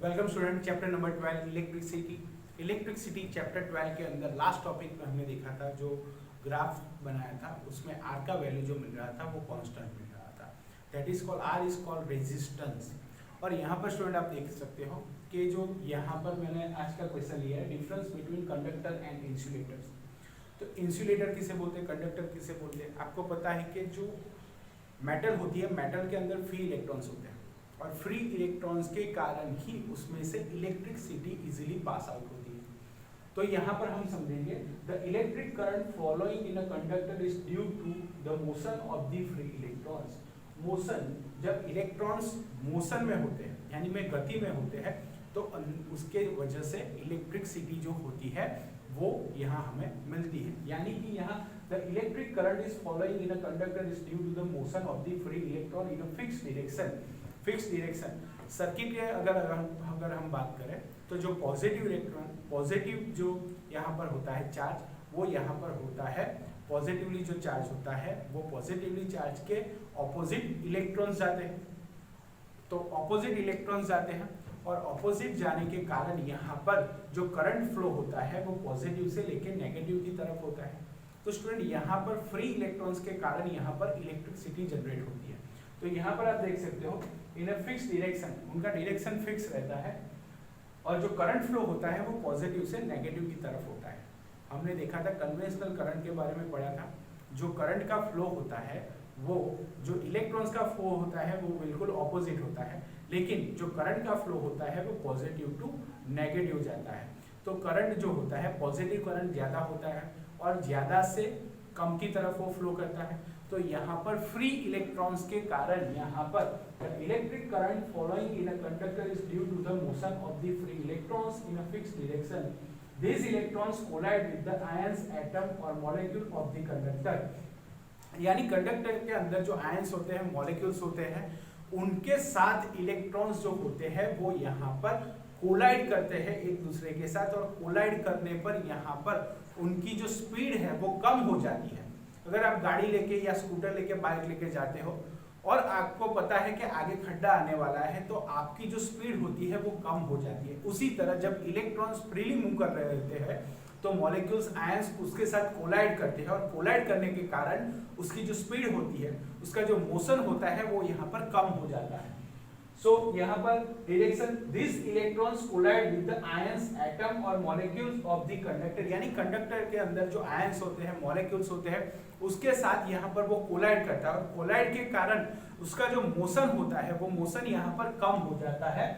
Welcome student. Chapter number 12 electricity chapter 12 के अंदर last topic में हमने देखा था, जो ग्राफ बनाया था उसमें आर का वैल्यू जो मिल रहा था वो कांस्टेंट मिल रहा था। That is called or is called resistance. और यहाँ पर स्टूडेंट आप देख सकते हो कि जो यहाँ पर मैंने आज का क्वेश्चन लिया है, difference between conductor and insulators. तो इंसुलेटर किसे बोलते हैं, कंडक्टर किसे बोलते हैं। आपको पता है कि जो मेटल होती है, मेटल के अंदर फ्री इलेक्ट्रॉन्स होते हैं और फ्री इलेक्ट्रॉन्स के कारण ही उसमें से इलेक्ट्रिसिटी इजीली पास आउट होती है। तो यहाँ पर हम समझेंगे the electric current following in a conductor is due to the motion of the free electrons. Motion, जब इलेक्ट्रॉन्स मोशन में होते हैं यानी में गति में होते हैं तो उसके वजह से इलेक्ट्रिसिटी जो होती है वो यहाँ हमें मिलती है। यानी कि यहाँ the electric current is following in a conductor is due to the motion of the free electron in a fixed direction. Circuit के अगर हम बात करें तो जो पॉजिटिव इलेक्ट्रॉन, पॉजिटिव जो यहाँ पर होता है चार्ज, वो यहाँ पर होता है पॉजिटिवली जो चार्ज होता है वो पॉजिटिवली चार्ज के ऑपोजिट इलेक्ट्रॉन्स जाते हैं। तो ऑपोजिट इलेक्ट्रॉन्स जाते हैं और ऑपोजिट जाने के कारण यहाँ पर जो करंट फ्लो होता है वो पॉजिटिव से लेकर नेगेटिव की तरफ होता है। तो स्टूडेंट यहाँ पर फ्री इलेक्ट्रॉन्स के कारण यहाँ पर इलेक्ट्रिसिटी जनरेट होती है। तो यहाँ पर आप देख सकते हो इन अ फिक्स डायरेक्शन, उनका डायरेक्शन फिक्स रहता है और जो करंट फ्लो होता है वो पॉजिटिव से नेगेटिव की तरफ होता है। हमने देखा था कन्वेंशनल करंट के बारे में पढ़ा था, जो करंट का फ्लो होता है वो जो इलेक्ट्रॉन्स का फ्लो होता है वो बिल्कुल ऑपोजिट होता है, लेकिन जो करंट का फ्लो होता है वो पॉजिटिव टू नेगेटिव जाता है। तो करंट जो होता है, पॉजिटिव करंट ज्यादा होता है और ज्यादा से कम की तरफ वो फ्लो करता है। तो यहाँ पर फ्री इलेक्ट्रॉन्स के कारण यहाँ पर electric current following in a conductor is due to the motion of the free electrons in a fixed direction. These electrons collide with the ions, atom or molecule of the conductor। यानी conductor के अंदर जो ions होते हैं, molecules होते हैं, उनके साथ इलेक्ट्रॉन्स जो होते हैं वो यहाँ पर कोलाइड करते हैं एक दूसरे के साथ, और कोलाइड करने पर यहाँ पर उनकी जो स्पीड है वो कम हो जाती है। अगर आप गाड़ी लेके या स्कूटर लेके बाइक लेके जाते हो और आपको पता है कि आगे खड्डा आने वाला है तो आपकी जो स्पीड होती है वो कम हो जाती है। उसी तरह जब इलेक्ट्रॉन्स फ्रीली मूव कर रहे होते हैं तो मॉलिक्यूल्स, आयंस उसके साथ कोलाइड करते हैं और कोलाइड करने के कारण उसकी जो स्पीड होती है, उसका जो मोशन होता है वो यहाँ पर कम हो जाता है। सो यहाँ पर direction, this electrons collide with the ions, atom और मॉलिक्यूल्स ऑफ द कंडक्टर। यानी कंडक्टर के अंदर जो आयंस होते हैं, मॉलिक्यूल्स होते हैं, उसके साथ यहाँ पर वो कोलाइड करता है और कोलाइड के कारण उसका जो मोशन होता है वो मोशन यहाँ पर कम हो जाता है।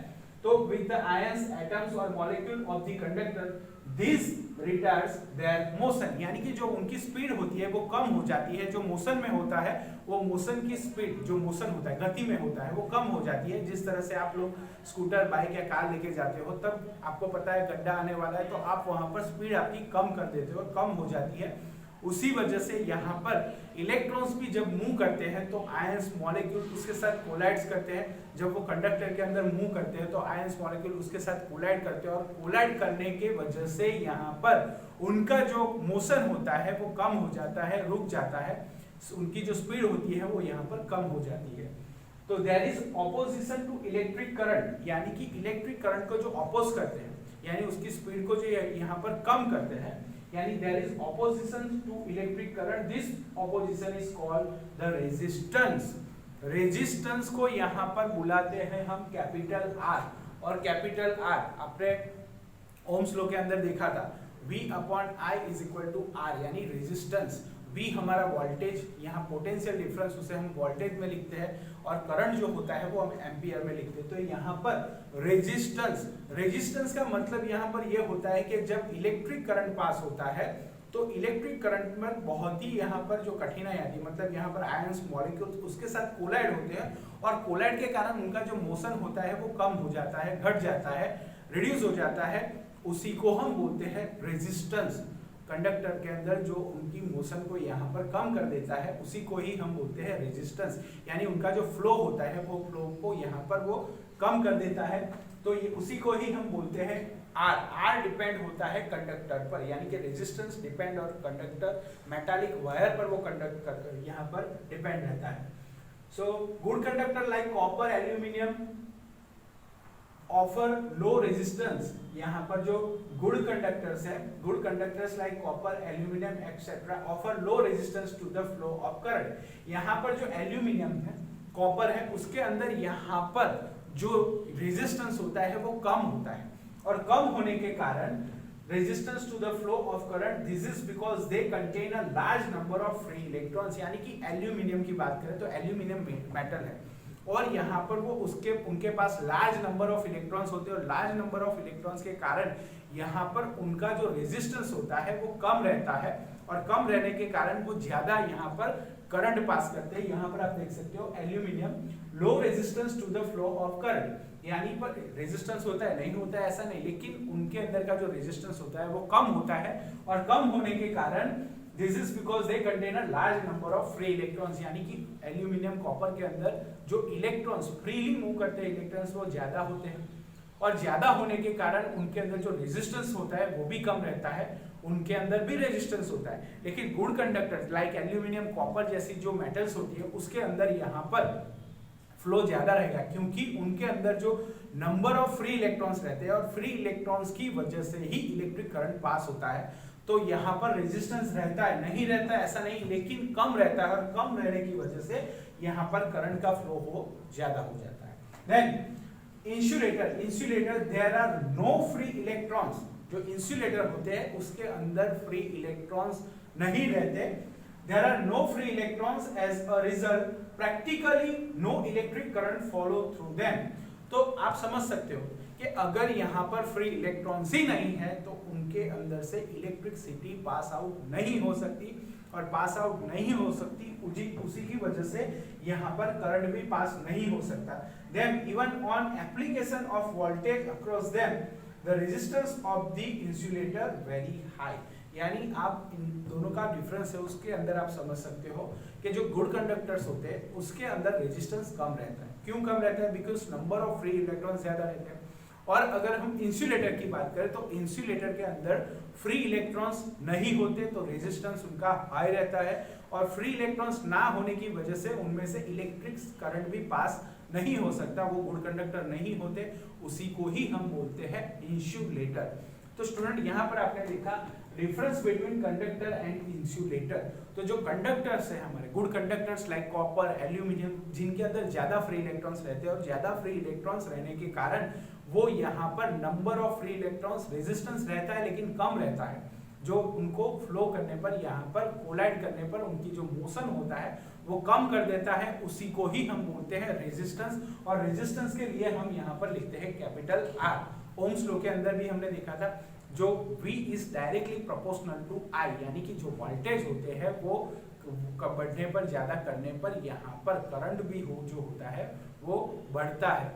तो विद द आयंस, एटम्स और molecule of the conductor this retards there motion. यानी कि जो उनकी स्पीड होती है वो कम हो जाती है। जो मोशन में होता है वो मोशन की स्पीड, जो मोशन होता है गति में होता है वो कम हो जाती है। जिस तरह से आप लोग स्कूटर, बाइक या कार लेके जाते हो तब आपको पता है गड्ढा आने वाला है तो आप वहां पर स्पीड आपकी कम कर देते हो, कम हो जाती है। उसी वजह से यहाँ पर इलेक्ट्रॉन्स भी जब मूव करते हैं तो आयंस, मॉलिक्यूल उसके साथ कोलाइड्स करते हैं। जब वो कंडक्टर के अंदर मूव करते हैं तो आयंस, मॉलिक्यूल उसके साथ कोलाइड करते हैं और कोलाइड करने के वजह से यहाँ पर उनका जो मोशन होता है वो कम हो जाता है, रुक जाता है। उनकी जो स्पीड होती है वो यहाँ पर कम हो जाती है। तो there is opposition to electric current, यानी कि इलेक्ट्रिक करंट को जो अपोज करते हैं यानी उसकी स्पीड को जो यहाँ पर कम करते हैं, यानी there is opposition to electric current, this opposition is called the resistance। Resistance को यहाँ पर बुलाते हैं हम कैपिटल R, और कैपिटल R आपने ओम्स लॉ के अंदर देखा था, V upon I is equal to R, यानी रेजिस्टेंस। V हमारा वोल्टेज, यहाँ पोटेंशियल डिफरेंस उसे हम वोल्टेज में लिखते हैं और करंट जो होता है वो हम एम्पियर में लिखते हैं। तो यहाँ पर रेजिस्टेंस, रेजिस्टेंस का मतलब यहाँ पर ये होता है कि जब इलेक्ट्रिक करंट पास होता है तो इलेक्ट्रिक करंट में बहुत ही यहाँ पर जो कठिनाई आती है, मतलब यहाँ पर आयंस, मॉलिक्यूल्स उसके साथ कोलाइड होते हैं और कोलाइड के कारण उनका जो मोशन होता है वो कम हो जाता है, घट जाता है, रिड्यूस हो जाता है। उसी को हम बोलते हैं रेजिस्टेंस। कंडक्टर के अंदर जो उनकी मोशन को यहाँ पर कम कर देता है उसी को ही हम बोलते हैं रेजिस्टेंस। यानी उनका जो फ्लो होता है वो फ्लो को यहाँ पर वो कम कर देता है। तो ये उसी को ही हम बोलते हैं आर। आर डिपेंड होता है कंडक्टर पर, यानी कि रेजिस्टेंस डिपेंड और कंडक्टर मेटालिक वायर पर वो कंडक्ट कर यहाँ पर डिपेंड रहता है। So good conductor like copper, aluminium offer low resistance, यहाँ पर जो गुड कंडक्टर्स है, good conductors like copper, aluminium etcetera offer low resistance to the flow of current. यहाँ पर जो एल्यूमिनियम है, कॉपर है, उसके अंदर यहाँ पर जो रेजिस्टेंस होता है वो कम होता है, और कम होने के कारण resistance to the flow of current, this is because they contain a large number of free electrons। यानी कि एल्यूमिनियम की बात करें तो एल्यूमिनियम मेटल है, और यहाँ पर वो उनके पास लार्ज नंबर ऑफ इलेक्ट्रॉन्स होते हैं, और लार्ज नंबर ऑफ इलेक्ट्रॉन्स के कारण यहाँ पर उनका जो रेजिस्टेंस होता है वो कम रहता है, और कम रहने के कारण वो ज्यादा यहाँ पर करंट पास करते हैं। यहाँ पर आप देख सकते हो aluminium low resistance to the flow of current, यानी पर रेजिस्टेंस होता है, नहीं होता है ऐसा नहीं, लेकिन उनके अंदर का जो रेजिस्टेंस होता है वो कम होता है, और कम होने के कारण this is because they contain a large number of free electrons, यानी कि एल्यूमिनियम कॉपर के अंदर जो इलेक्ट्रॉन्स फ्रीली मूव करते हैं इलेक्ट्रॉन्स वो ज्यादा होते हैं, और ज्यादा होने के कारण उनके अंदर जो रेजिस्टेंस होता है वो भी कम रहता है, उनके अंदर भी रेजिस्टेंस होता है। लेकिन good conductors like aluminium copper जैसी जो मेटल्स होती है उसके अंदर यहाँ पर फ्लो ज्यादा रहेगा, क्योंकि उनके अंदर जो नंबर ऑफ फ्री इलेक्ट्रॉन्स रहते हैं, और फ्री इलेक्ट्रॉन्स की वजह से ही इलेक्ट्रिक करंट पास होता है। तो यहाँ पर रेजिस्टेंस रहता है, नहीं रहता ऐसा नहीं, लेकिन कम रहता है, और कम रहने की वजह से यहाँ पर करंट का फ्लो हो ज्यादा हो जाता है। Then insulator, insulator there are no free electrons, जो इंसुलेटर होते हैं उसके अंदर फ्री इलेक्ट्रॉन्स नहीं रहते, there are no free electrons, as a result practically no electric current follow through them। तो आप समझ सकते हो कि अगर यहाँ पर फ्री इलेक्ट्रॉन्स ही नहीं है तो उनके अंदर से इलेक्ट्रिसिटी पास आउट नहीं हो सकती, और पास आउट नहीं हो सकती उसी की वजह से यहाँ पर करंट भी पास नहीं हो सकता। Then even on application of voltage across them, the resistance of the insulator very high। यानी आप इन दोनों का डिफरेंस है, उसके अंदर आप समझ सकते हो कि जो गुड कंडक्टर्स होते हैं उसके अंदर रेजिस्टेंस कम रहता है। क्यों कम रहता है? Because number of free electron ज्यादा रहते हैं। और अगर हम इंसुलेटर की बात करें तो इंसुलेटर के अंदर फ्री इलेक्ट्रॉन्स नहीं होते, तो रेजिस्टेंस उनका हाई रहता है, और फ्री इलेक्ट्रॉन्स ना होने की वजह से उनमें से इलेक्ट्रिक करंट भी पास नहीं हो सकता, वो गुड कंडक्टर नहीं होते, उसी को ही हम बोलते हैं इंसुलेटर। तो स्टूडेंट यहाँ पर आपने देखा difference between conductor and insulator. तो जो कंडक्टर्स है हमारे good conductors like copper, aluminium, जिनके अंदर ज्यादा फ्री इलेक्ट्रॉन्स रहते हैं, और ज्यादा फ्री इलेक्ट्रॉन्स रहने के कारण वो यहाँ पर number of free electrons resistance रहता है लेकिन कम रहता है, जो उनको फ्लो करने पर, यहाँ पर कोलाइड करने पर उनकी जो मोशन होता है वो कम कर देता है, उसी को ही हम बोलते हैं रेजिस्टेंस। और रेजिस्टेंस के लिए हम यहाँ पर लिखते हैं कैपिटल आर। ओम्स लॉ के अंदर भी हमने देखा था जो V is directly proportional to I, यानी कि जो वोल्टेज होते हैं वो बढ़ने पर, ज्यादा करने पर यहाँ पर करंट भी जो होता है वो बढ़ता है।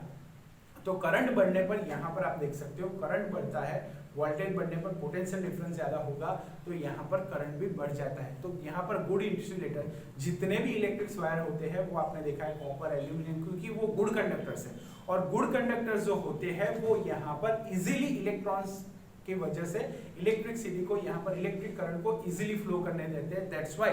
तो करंट बढ़ने पर यहाँ पर आप देख सकते हो करंट बढ़ता है, वोल्टेज बढ़ने पर पोटेंशियल डिफरेंस ज्यादा होगा तो यहाँ पर करंट भी बढ़ जाता है। तो यहाँ पर गुड इंसुलेटर जितने भी इलेक्ट्रिक वायर होते हैं वो आपने देखा है कॉपर, एल्यूमिनियम, क्योंकि वो गुड कंडक्टर्स है, और गुड कंडक्टर्स जो होते हैं वो यहाँ पर इजीली इलेक्ट्रॉन्स की वजह से इलेक्ट्रिसिटी को, यहाँ पर इलेक्ट्रिक करंट को इजीली फ्लो करने देते हैं। दैट्स व्हाई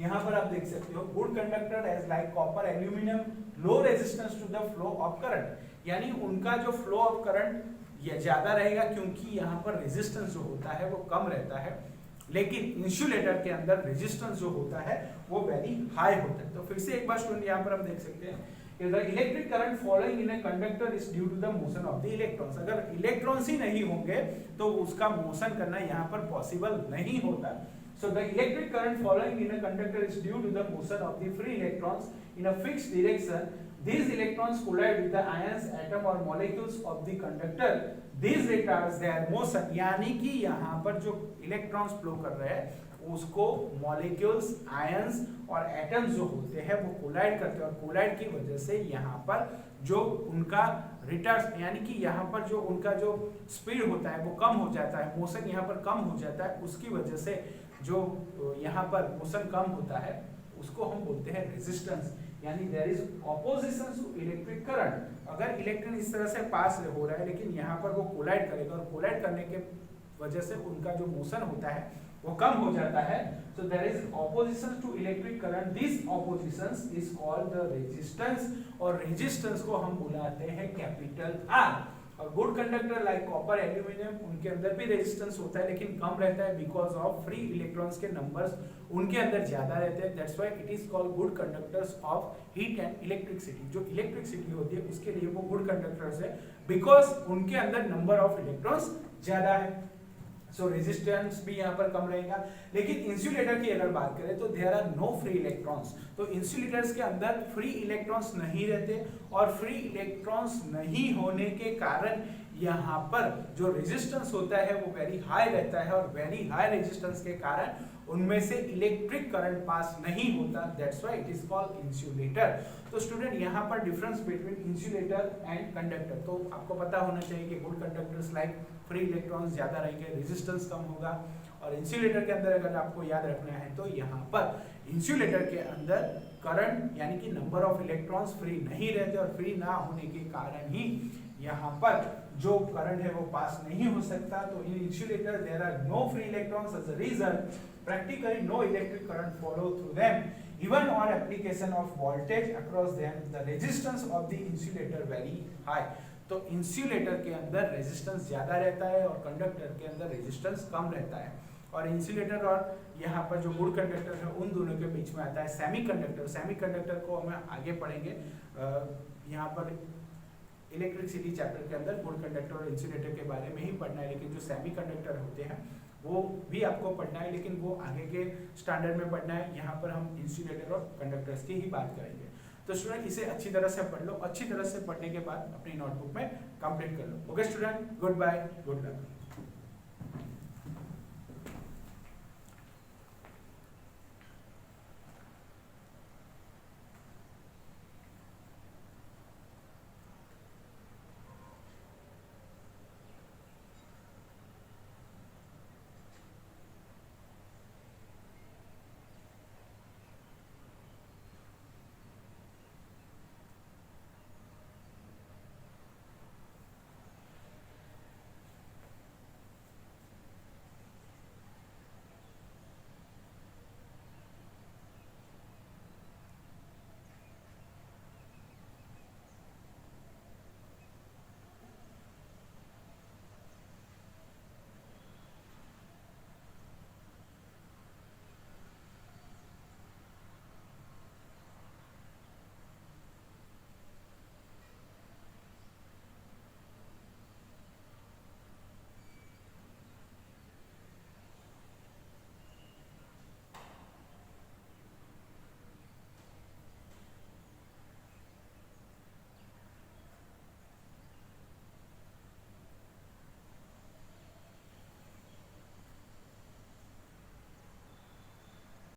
यहाँ पर आप देख सकते हो good conductor as like copper, aluminium, low resistance to the flow of current, यानी उनका जो फ्लो ऑफ करंट ये ज्यादा रहेगा क्योंकि यहाँ पर रेजिस्टेंस जो होता है वो कम रहता है, लेकिन इंसुलेटर के अंदर रेजिस्टेंस जो होता है वो वेरी हाई होता है। तो फिर से एक बार स्टूडेंट यहाँ पर हम देख सकते हैं the electric current flowing in a conductor is due to the motion of the electrons। अगर इलेक्ट्रॉन्स ही नहीं होंगे तो उसका मोशन करना यहाँ पर पॉसिबल नहीं होता। So the electric current flowing in a conductor is due to the motion of the free electrons in a fixed direction। These electrons collide with the ions, atom or molecules of the conductor। These retards their motion, यानी कि यहाँ पर जो electrons flow कर रहे हैं उसको molecules, ions और एटम्स जो होते हैं वो कोलाइड करते हैं, और कोलाइड की वजह से यहाँ पर जो उनका रिटार्ड्स, यानी कि यहाँ पर जो उनका जो स्पीड होता है वो कम हो जाता है, मोशन यहाँ पर कम हो जाता है, उसकी वजह से जो यहाँ पर मोशन कम होता है उसको हम बोलते हैं रेजिस्टेंस। यानी there is opposition to electric current. अगर इलेक्ट्रॉन इस तरह से पास हो रहा है लेकिन यहाँ पर वो कोलाइड करेगा, और कोलाइड करने के वजह से उनका जो मोशन होता है वो कम हो जाता है। So there is opposition to electric current. This opposition is called the resistance, और resistance को हम बुलाते हैं कैपिटल R। और good conductor like copper, aluminium, उनके अंदर भी रेजिस्टेंस होता है लेकिन कम रहता है बिकॉज ऑफ फ्री इलेक्ट्रॉन्स के नंबर्स उनके अंदर ज्यादा रहते हैं। That's why it is called good conductors of heat and electricity. जो इलेक्ट्रिसिटी होती है उसके लिए वो गुड कंडक्टर्स है बिकॉज उनके अंदर नंबर ऑफ इलेक्ट्रॉन्स ज्यादा है। सो रेजिस्टेंस भी यहाँ पर कम रहेगा। लेकिन इंसुलेटर की अगर बात करें तो there are no free electrons. तो इंसुलेटर्स के अंदर फ्री इलेक्ट्रॉन्स नहीं रहते और फ्री इलेक्ट्रॉन्स नहीं होने के कारण यहाँ पर जो रेजिस्टेंस होता है वो वेरी हाई रहता है और वेरी हाई रेजिस्टेंस के कारण उनमें से इलेक्ट्रिक करंट पास नहीं होता। That's why it is called insulator. तो स्टूडेंट यहाँ पर difference between insulator and conductor तो आपको पता होना चाहिए कि good conductors like free electrons ज्यादा रहेंगे, रेजिस्टेंस कम होगा। और इंसुलेटर के अंदर अगर आपको याद रखना है तो यहाँ पर इंसुलेटर के अंदर करंट यानी कि नंबर ऑफ इलेक्ट्रॉन्स फ्री नहीं रहते और फ्री ना होने के कारण ही यहाँ पर जो करंट है वो पास नहीं हो सकता। तो in insulator there are no free electrons, as a result practically no electric current flow through them. Even on application of voltage across them, the resistance of the insulator very high. तो insulator के अंदर resistance ज्यादा रहता है और conductor के अंदर resistance कम रहता है। और इंसुलेटर और यहाँ पर जो गुड कंडक्टर है उन दोनों के बीच में आता है सेमीकंडक्टर। सेमीकंडक्टर को हम आगे पढ़ेंगे। यहाँ पर इलेक्ट्रिसिटी चैप्टर के अंदर गुड कंडक्टर और इंसुलेटर के बारे में ही पढ़ना है, लेकिन जो सेमीकंडक्टर होते हैं वो भी आपको पढ़ना है लेकिन वो आगे के स्टैंडर्ड में पढ़ना है। यहाँ पर हम इंसुलेटर और कंडक्टर्स की ही बात करेंगे। तो स्टूडेंट इसे अच्छी तरह से पढ़ लो, अच्छी तरह से पढ़ने के बाद अपनी नोटबुक में कंप्लीट कर लो। Okay student, goodbye, good luck.